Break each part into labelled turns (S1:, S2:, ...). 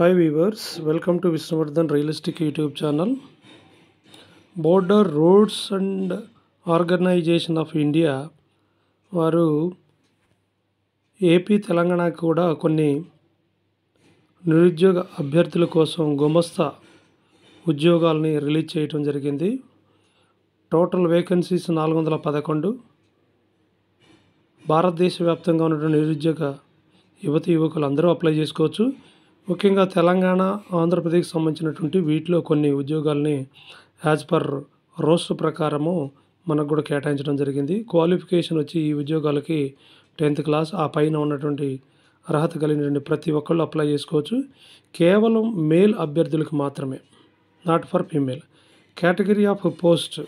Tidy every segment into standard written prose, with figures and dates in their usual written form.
S1: Hi viewers, welcome to Vishnuvardhan Realistic YouTube channel. Border Roads and Organization of India వారు AP తెలంగాణకు కూడా కొన్ని నిరుద్యోగ అభ్యర్థుల కోసం గుమస్తా ఉద్యోగాలని రిలీజ్ చేయడం జరిగింది. Total vacancies 411. భారతదేశ వ్యాప్తంగా ఉన్నటువంటి నిరుద్యోగ యువతి యువకులు అందరూ అప్లై చేసుకోవచ్చు. ముఖ్యంగా తెలంగాణ, ఆంధ్రప్రదేశ్కి సంబంధించినటువంటి వీటిలో కొన్ని ఉద్యోగాలని యాజ్ పర్ రోస్టర్ ప్రకారము మనకు కూడా కేటాయించడం జరిగింది. క్వాలిఫికేషన్ వచ్చి ఈ ఉద్యోగాలకి 10th క్లాస్ ఆ పైన ఉన్నటువంటి అర్హత కలిగినటువంటి ప్రతి ఒక్కళ్ళు అప్లై చేసుకోవచ్చు. కేవలం మేల్ అభ్యర్థులకు మాత్రమే, not for female. Category of post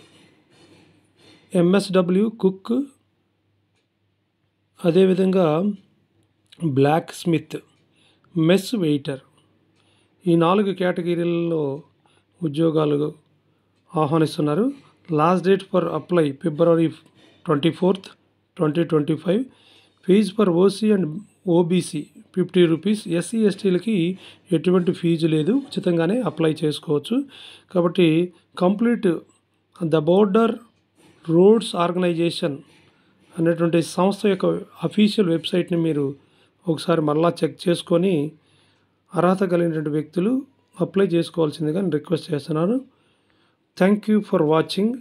S1: MSW cook, అదేవిధంగా బ్లాక్ స్మిత్, మెస్ వెయిటర్, ఈ 4 కేటగిరీలలో ఉద్యోగాలు ఆహ్వానిస్తున్నారు. Last date for apply February 24th, 2025. Fees for OC and OBC ₹50. SC ఎస్టీలకి ఎటువంటి ఫీజు లేదు, ఉచితంగానే అప్లై చేసుకోవచ్చు. కాబట్టి complete the border roads organisation అనేటువంటి సంస్థ యొక్క అఫీషియల్ వెబ్సైట్ని మీరు ఒకసారి మళ్ళా చెక్ చేసుకొని అర్హత కలిగినటువంటి వ్యక్తులు అప్లై చేసుకోవాల్సిందిగా నేను రిక్వెస్ట్ చేస్తున్నాను. Thank you for watching.